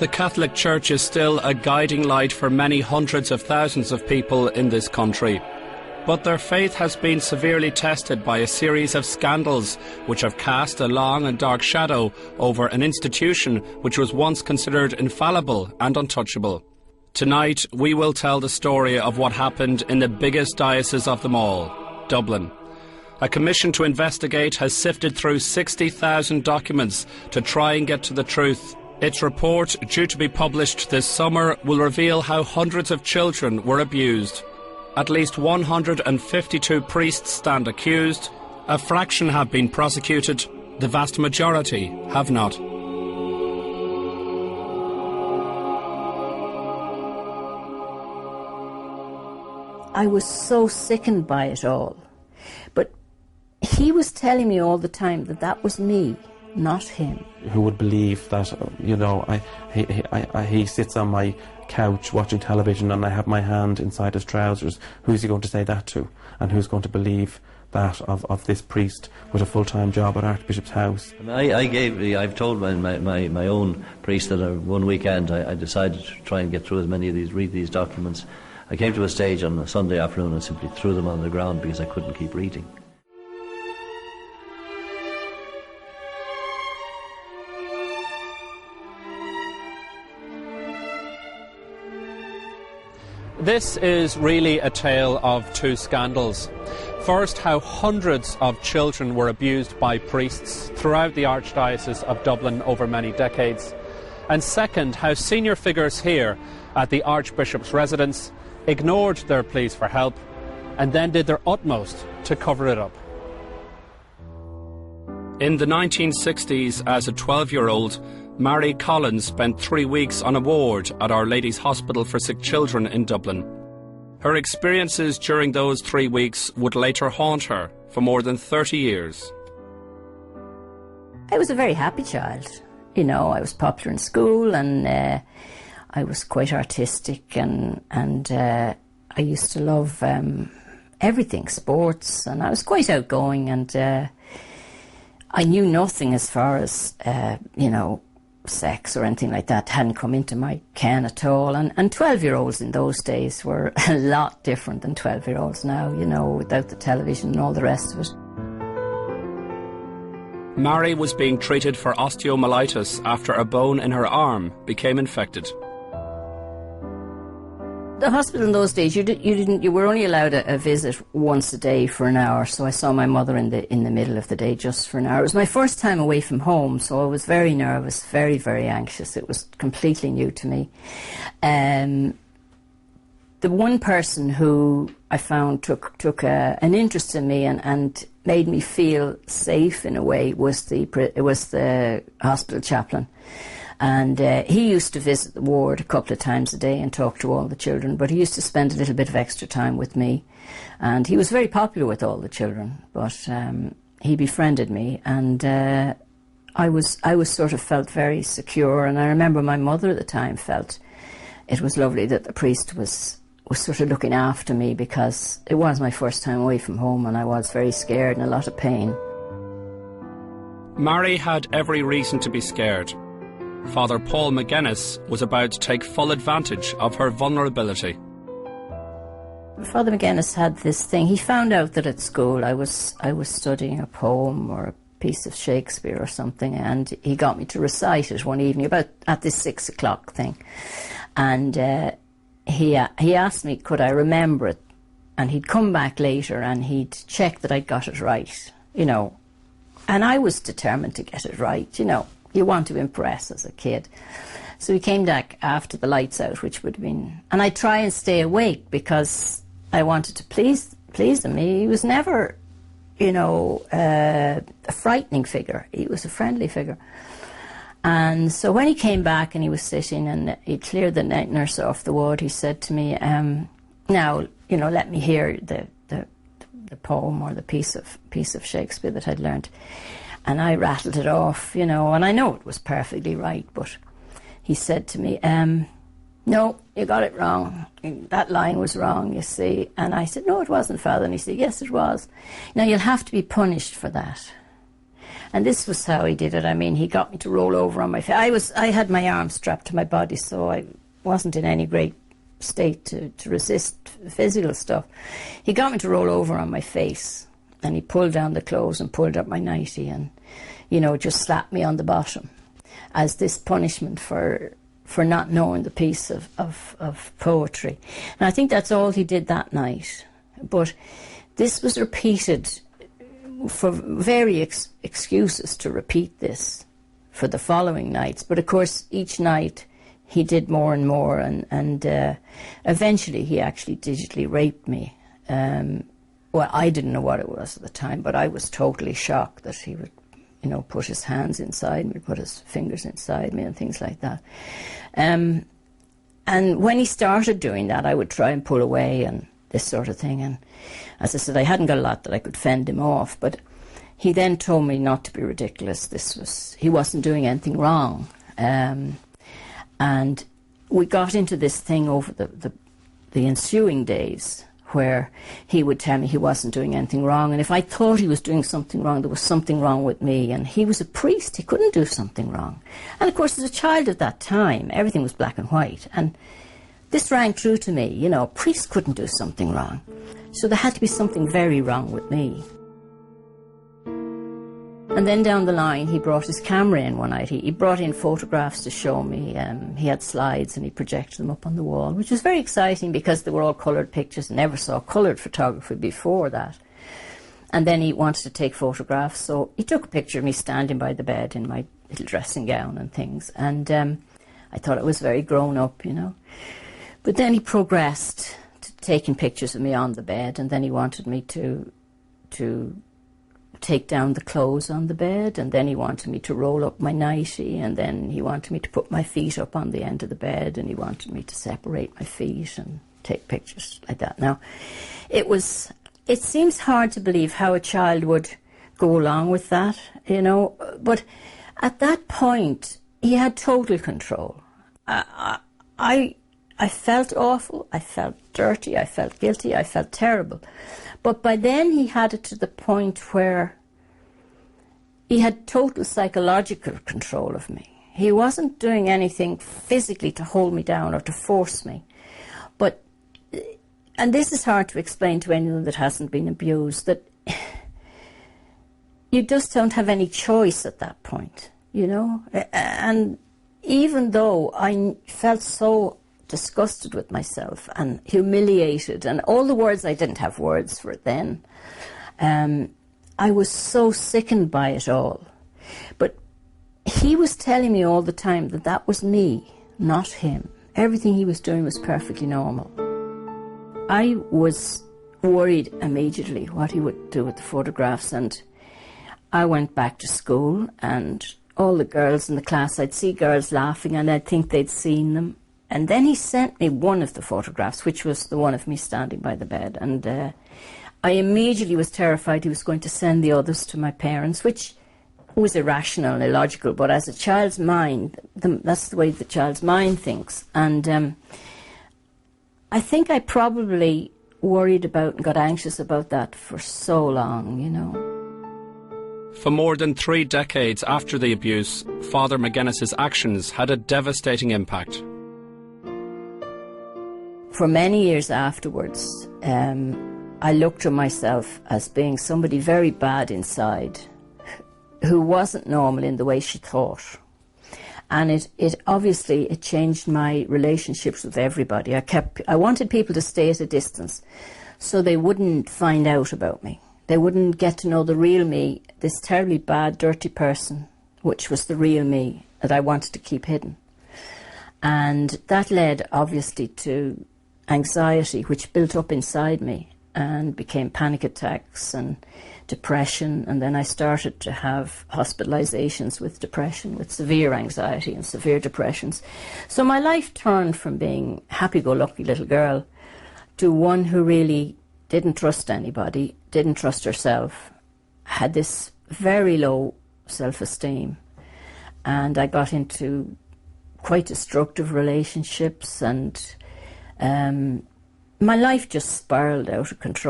The Catholic Church is still a guiding light for many hundreds of thousands of people in this country. But their faith has been severely tested by a series of scandals which have cast a long and dark shadow over an institution which was once considered infallible and untouchable. Tonight we will tell the story of what happened in the biggest diocese of them all, Dublin. A commission to investigate has sifted through 60,000 documents to try and get to the truth. Its report, due to be published this summer, will reveal how hundreds of children were abused. At least 152 priests stand accused. A fraction have been prosecuted. The vast majority have not. I was so sickened by it all. But he was telling me all the time that that was me, not him. Who would believe that, you know, he sits on my couch watching television and I have my hand inside his trousers? Who's he going to say that to? And who's going to believe that of this priest with a full-time job at Archbishop's House? I've told my own priest that one weekend I decided to try and get through as many of these, read these documents. I came to a stage on a Sunday afternoon and simply threw them on the ground because I couldn't keep reading. This is really a tale of two scandals. First, how hundreds of children were abused by priests throughout the Archdiocese of Dublin over many decades. And second, how senior figures here at the Archbishop's residence ignored their pleas for help and then did their utmost to cover it up. In the 1960s, as a 12-year-old, Mary Collins spent 3 weeks on a ward at Our Lady's Hospital for Sick Children in Dublin. Her experiences during those 3 weeks would later haunt her for more than 30 years. I was a very happy child. You know, I was popular in school and I was quite artistic and I used to love everything, sports, and I was quite outgoing, and I knew nothing as far as, you know, sex or anything like that hadn't come into my ken at all. And 12-year-olds in those days were a lot different than 12-year-olds now, you know, without the television and all the rest of it. Mary was being treated for osteomyelitis after a bone in her arm became infected. The hospital in those days, you were only allowed a visit once a day for an hour. So I saw my mother in the middle of the day just for an hour. It was my first time away from home, so I was very nervous, very, very anxious. It was completely new to me. The one person who I found took an interest in me and made me feel safe in a way was the hospital chaplain. And he used to visit the ward a couple of times a day and talk to all the children, but he used to spend a little bit of extra time with me. And he was very popular with all the children, but he befriended me, and I was sort of felt very secure. And I remember my mother at the time felt it was lovely that the priest was sort of looking after me, because it was my first time away from home and I was very scared and a lot of pain. Mary had every reason to be scared. Father Paul McGuinness was about to take full advantage of her vulnerability. Father McGuinness had this thing. He found out that at school I was studying a poem or a piece of Shakespeare or something, and he got me to recite it one evening about at this 6 o'clock thing. And he asked me could I remember it, and he'd come back later and he'd check that I'd got it right, you know. And I was determined to get it right, you know. You want to impress as a kid. So he came back after the lights out, which would have been... And I'd try and stay awake because I wanted to please him. He was never, you know, a frightening figure. He was a friendly figure. And so when he came back and he was sitting and he cleared the night nurse off the ward, he said to me, now, you know, let me hear the poem or the piece of Shakespeare that I'd learnt. And I rattled it off, you know, and I know it was perfectly right, but he said to me, no, you got it wrong. That line was wrong, you see. And I said, no, it wasn't, Father. And he said, yes, it was. Now, you'll have to be punished for that. And this was how he did it. I mean, he got me to roll over on my face. I had my arm strapped to my body, so I wasn't in any great state to resist physical stuff. He got me to roll over on my face, and he pulled down the clothes and pulled up my nightie and, you know, just slapped me on the bottom as this punishment for not knowing the piece of poetry. And I think that's all he did that night. But this was repeated for various excuses to repeat this for the following nights. But of course, each night he did more and more, and eventually he actually digitally raped me. Well, I didn't know what it was at the time, but I was totally shocked that he would, you know, put his hands inside me, put his fingers inside me and things like that. And when he started doing that, I would try and pull away and this sort of thing. And as I said, I hadn't got a lot that I could fend him off, but he then told me not to be ridiculous. He wasn't doing anything wrong. And we got into this thing over the ensuing days, where he would tell me he wasn't doing anything wrong, and if I thought he was doing something wrong, there was something wrong with me. And he was a priest, he couldn't do something wrong. And of course, as a child at that time, everything was black and white, and this rang true to me, you know, a priest couldn't do something wrong. So there had to be something very wrong with me. And then down the line, he brought his camera in one night. He brought in photographs to show me. He had slides and he projected them up on the wall, which was very exciting because they were all coloured pictures. I never saw coloured photography before that. And then he wanted to take photographs, so he took a picture of me standing by the bed in my little dressing gown and things. And I thought it was very grown up, you know. But then he progressed to taking pictures of me on the bed, and then he wanted me to take down the clothes on the bed, and then he wanted me to roll up my nightie, and then he wanted me to put my feet up on the end of the bed, and he wanted me to separate my feet and take pictures like that. Now, it seems hard to believe how a child would go along with that, you know, but at that point, he had total control. I felt awful, I felt dirty, I felt guilty, I felt terrible. But by then he had it to the point where he had total psychological control of me. He wasn't doing anything physically to hold me down or to force me. But, and this is hard to explain to anyone that hasn't been abused, that you just don't have any choice at that point, you know. And even though I felt so disgusted with myself and humiliated, and all the words, I didn't have words for it then. I was so sickened by it all. But he was telling me all the time that that was me, not him. Everything he was doing was perfectly normal. I was worried immediately what he would do with the photographs, and I went back to school, and all the girls in the class, I'd see girls laughing and I'd think they'd seen them. And then he sent me one of the photographs, which was the one of me standing by the bed. And I immediately was terrified he was going to send the others to my parents, which was irrational and illogical. But as a child's mind, that's the way the child's mind thinks. And I think I probably worried about and got anxious about that for so long, you know. For more than 3 decades after the abuse, Father McGuinness's actions had a devastating impact. For many years afterwards, I looked at myself as being somebody very bad inside, who wasn't normal in the way she thought. And it obviously changed my relationships with everybody. I wanted people to stay at a distance so they wouldn't find out about me. They wouldn't get to know the real me, this terribly bad, dirty person, which was the real me that I wanted to keep hidden. And that led, obviously, to anxiety, which built up inside me and became panic attacks and depression. And then I started to have hospitalizations with depression, with severe anxiety and severe depressions. So my life turned from being happy-go-lucky little girl to one who really didn't trust anybody, didn't trust herself, had this very low self-esteem. And I got into quite destructive relationships, and my life just spiraled out of control.